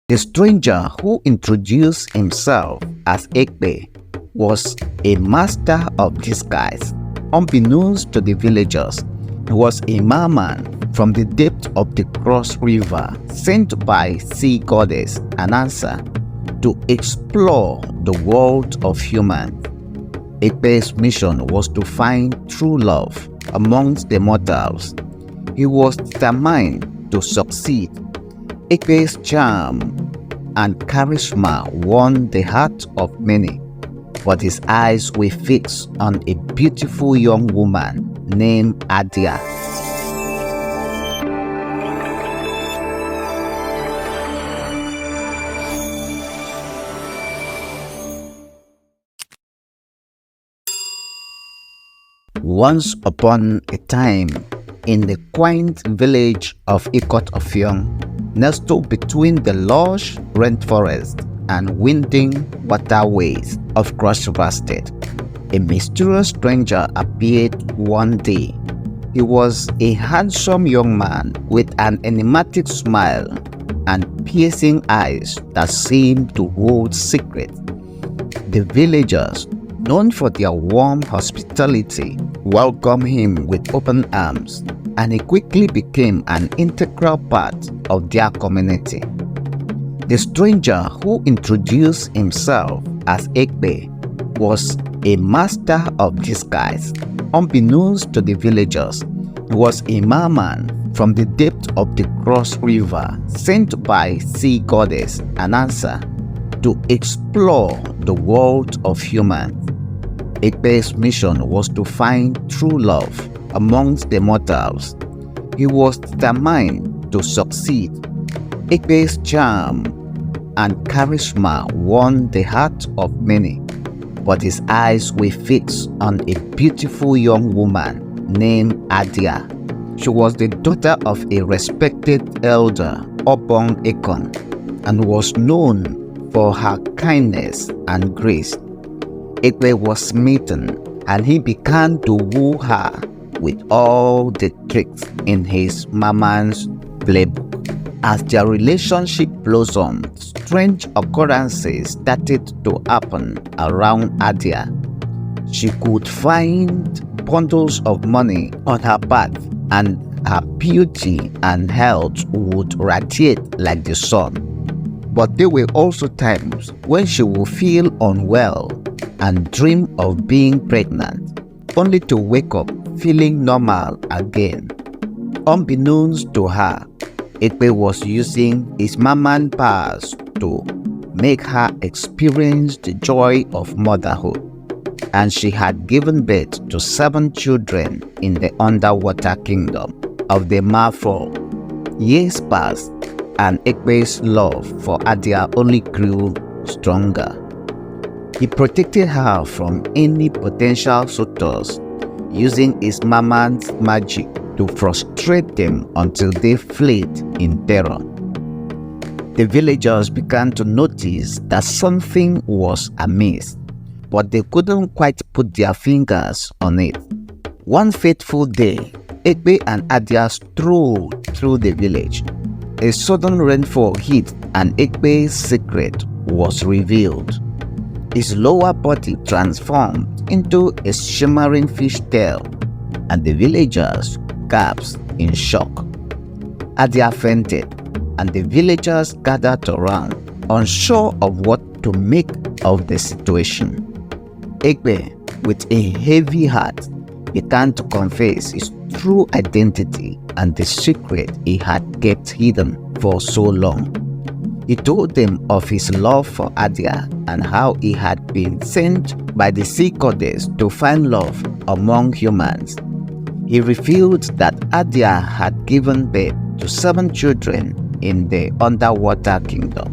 The stranger who introduced himself as Ekpe was a master of disguise. Unbeknownst to the villagers, he was a merman from the depth of the Cross River, sent by sea goddess Anansa to explore the world of humans. Ekpe's mission was to find true love amongst the mortals. He was determined to succeed. Ekpe's charm and charisma won the heart of many, but his eyes were fixed on a beautiful young woman named Adia. Once upon a time, in the quaint village of Ikot Offiong, nestled between the lush rainforest and winding waterways of Cross River State, a mysterious stranger appeared one day. He was a handsome young man with an enigmatic smile and piercing eyes that seemed to hold secrets. The villagers, known for their warm hospitality, welcomed him with open arms, and he quickly became an integral part of their community. The stranger who introduced himself as Ekpe was a master of disguise. Unbeknownst to the villagers, he was a merman from the depth of the Cross River, sent by sea goddess Anansa to explore the world of humans. Ekpe's mission was to find true love amongst the mortals. He was determined to succeed. Ekpe's charm and charisma won the heart of many, but his eyes were fixed on a beautiful young woman named Adia. She was the daughter of a respected elder, Obong Ekon, and was known for her kindness and grace. Ekpe was smitten, and he began to woo her with all the tricks in his merman's playbook. As their relationship blossomed, strange occurrences started to happen around Adia. She could find bundles of money on her path, and her beauty and health would radiate like the sun. But there were also times when she would feel unwell and dream of being pregnant, only to wake up feeling normal again. Unbeknownst to her, Ekpe was using his merman powers to make her experience the joy of motherhood, and she had given birth to 7 children in the underwater kingdom of the merfolk. Years passed, and Ekpe's love for Adia only grew stronger. He protected her from any potential suitors, using his merman's magic to frustrate them until they fled in terror. The villagers began to notice that something was amiss, but they couldn't quite put their fingers on it. One fateful day, Ekpe and Adia strolled through the village. A sudden rainfall hit, and Ekpe's secret was revealed. His lower body transformed into a shimmering fish tail, and the villagers gasped in shock. Adia fainted, and the villagers gathered around, unsure of what to make of the situation. Ekpe, with a heavy heart, began to confess his true identity and the secret he had kept hidden for so long. He told them of his love for Adia and how he had been sent by the sea goddess to find love among humans. He revealed that Adia had given birth to 7 children in the underwater kingdom,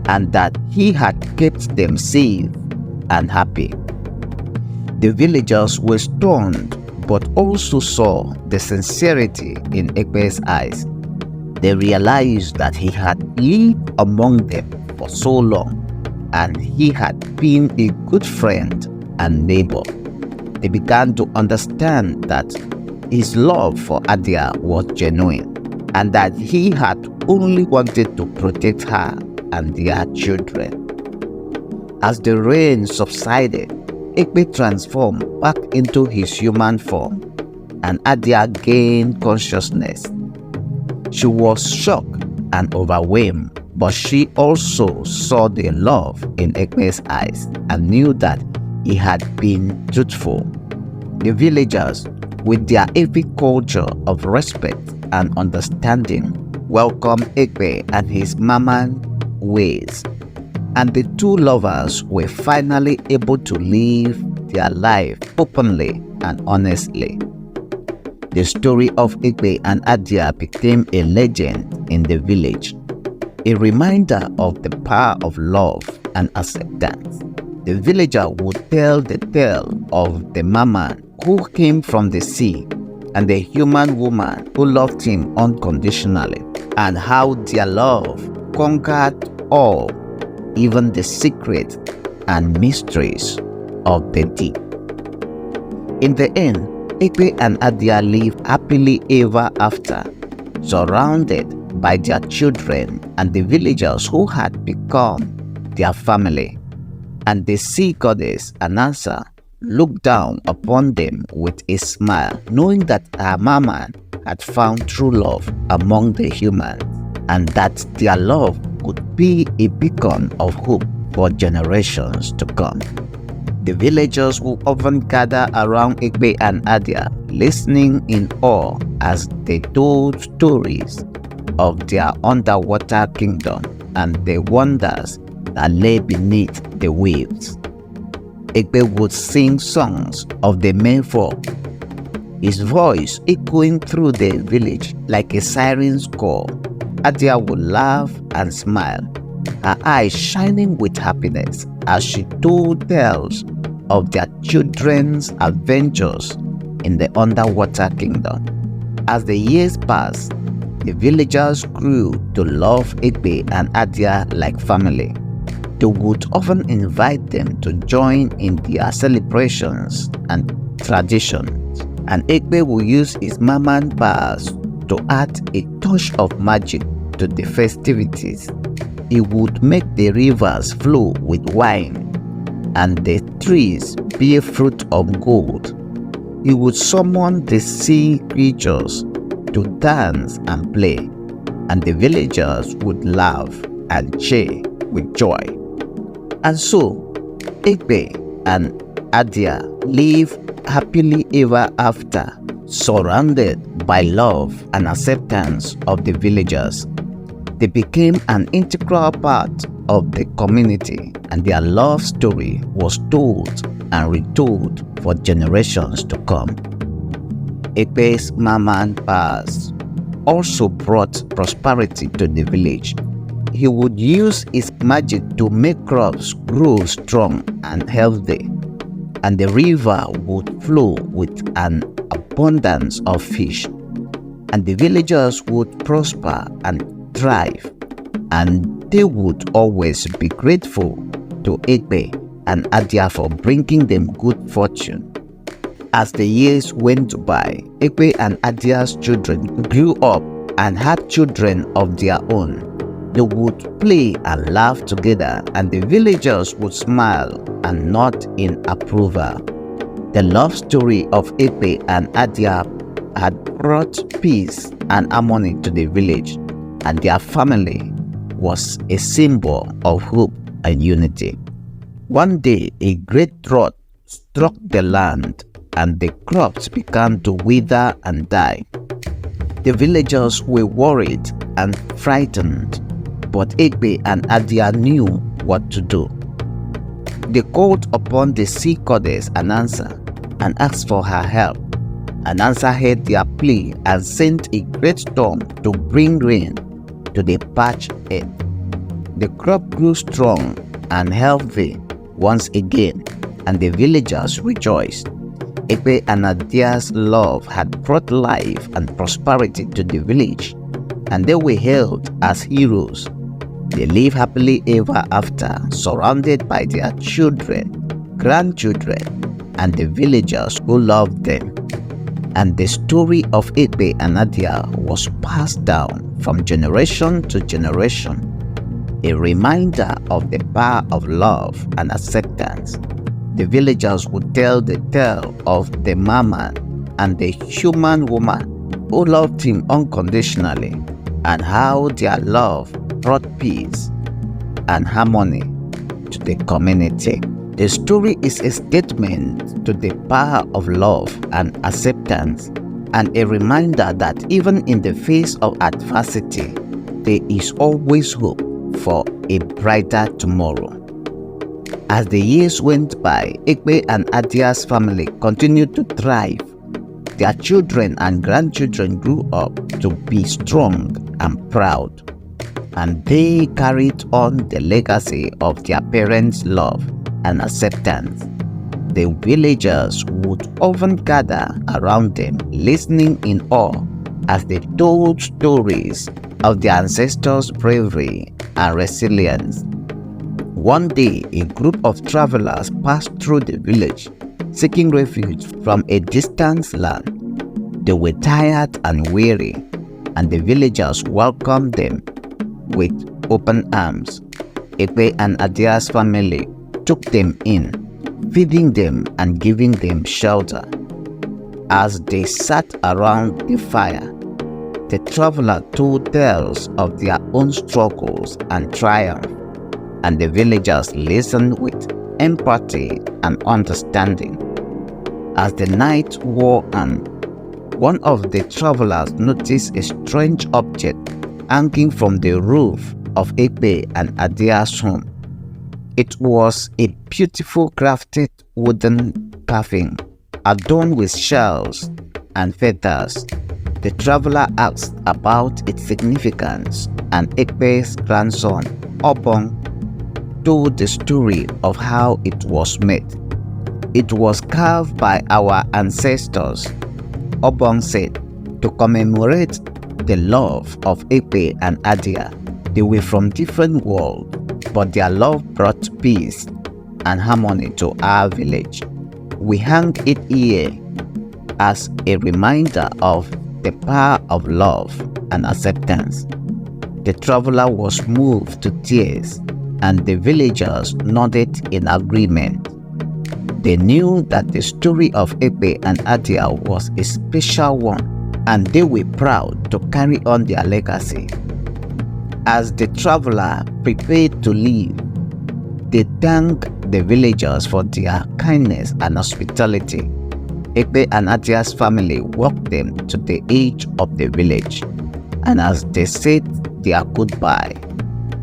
and that he had kept them safe and happy. The villagers were stunned, but also saw the sincerity in Ekpe's eyes. They realized that he had lived among them for so long, and he had been a good friend and neighbor. They began to understand that his love for Adia was genuine, and that he had only wanted to protect her and their children. As the rain subsided, Ekpe transformed back into his human form, and Adia gained consciousness. She was shocked and overwhelmed, but she also saw the love in Ekpe's eyes and knew that he had been truthful. The villagers, with their Efik culture of respect and understanding, welcomed Ekpe and his Merman ways, and the two lovers were finally able to live their life openly and honestly. The story of Ekpe and Adia became a legend in the village, a reminder of the power of love and acceptance. The villager would tell the tale of the Merman who came from the sea and the human woman who loved him unconditionally, and how their love conquered all, even the secrets and mysteries of the deep. In the end, Ekpe and Adia lived happily ever after, surrounded by their children and the villagers who had become their family. And the sea goddess Anansa looked down upon them with a smile, knowing that her Merman had found true love among the humans, and that their love could be a beacon of hope for generations to come. The villagers would often gather around Ekpe and Adia, listening in awe as they told stories of their underwater kingdom and the wonders that lay beneath the waves. Ekpe would sing songs of the merfolk, his voice echoing through the village like a siren's call. Adia would laugh and smile, her eyes shining with happiness as she told tales of their children's adventures in the underwater kingdom. As the years passed, the villagers grew to love Ekpe and Adia like family. They would often invite them to join in their celebrations and traditions, and Ekpe would use his Merman powers to add a touch of magic to the festivities. He would make the rivers flow with wine and the trees bear fruit of gold. He would summon the sea creatures to dance and play, and the villagers would laugh and cheer with joy. And so, Ekpe and Adia lived happily ever after, surrounded by love and acceptance of the villagers. They became an integral part of the community, and their love story was told and retold for generations to come. Ekpe's Merman powers also brought prosperity to the village. He would use his magic to make crops grow strong and healthy, and the river would flow with an abundance of fish, and the villagers would prosper and thrive, and they would always be grateful to Ekpe and Adia for bringing them good fortune. As the years went by, Ekpe and Adia's children grew up and had children of their own. They would play and laugh together, and the villagers would smile and nod in approval. The love story of Ekpe and Adia had brought peace and harmony to the village, and their family was a symbol of hope and unity. One day, a great drought struck the land, and the crops began to wither and die. The villagers were worried and frightened, but Ekpe and Adia knew what to do. They called upon the sea goddess Anansa and asked for her help. Anansa heard their plea and sent a great storm to bring rain to the parched earth. The crop grew strong and healthy once again, and the villagers rejoiced. Ekpe and Adia's love had brought life and prosperity to the village, and they were hailed as heroes. They lived happily ever after, surrounded by their children, grandchildren, and the villagers who loved them. and the story of Ekpe and Adia was passed down from generation to generation, a reminder of the power of love and acceptance. The villagers would tell the tale of the Merman and the human woman who loved him unconditionally, and how their love brought peace and harmony to the community. The story is a statement to the power of love and acceptance, and a reminder that even in the face of adversity, there is always hope for a brighter tomorrow. As the years went by, Ekpe and Adia's family continued to thrive. Their children and grandchildren grew up to be strong and proud, and they carried on the legacy of their parents' love and acceptance. The villagers would often gather around them, listening in awe as they told stories of their ancestors' bravery and resilience. One day, a group of travelers passed through the village, seeking refuge from a distant land. They were tired and weary, and the villagers welcomed them with open arms. Ekpe and Adia's family took them in, feeding them and giving them shelter. As they sat around the fire, the traveler told tales of their own struggles and triumph, and the villagers listened with empathy and understanding. As the night wore on, one of the travelers noticed a strange object hanging from the roof of Ekpe and Adia's home. It was a beautiful crafted wooden carving, adorned with shells and feathers. The traveler asked about its significance, and Ekpe's grandson, Obong, told the story of how it was made. It was carved by our ancestors, Obong said, to commemorate the love of Ekpe and Adia. They were from different worlds, but their love brought peace and harmony to our village. We hang it here as a reminder of the power of love and acceptance. The traveler was moved to tears, and the villagers nodded in agreement. They knew that the story of Ekpe and Adia was a special one, and they were proud to carry on their legacy. As the traveler prepared to leave, they thanked the villagers for their kindness and hospitality. Ekpe and Adia's family walked them to the edge of the village, and as they said their goodbye,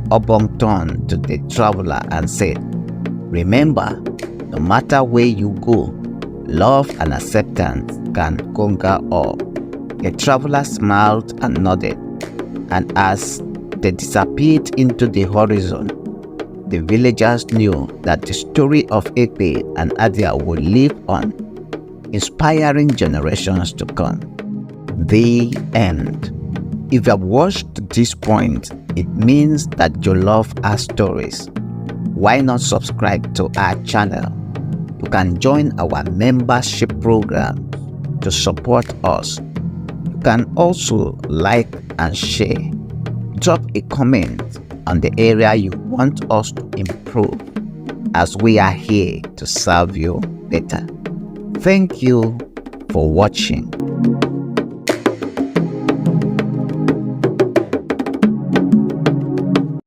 Obong turned to the traveler and said, "Remember, no matter where you go, love and acceptance can conquer all." The traveler smiled and nodded, and as they disappeared into the horizon, the villagers knew that the story of Ekpe and Adia would live on, inspiring generations to come. The end. If you have watched to this point, it means that you love our stories. Why not subscribe to our channel? You can join our membership program to support us. You can also like and share. Drop a comment on the area you want us to improve, as we are here to serve you better. Thank you for watching.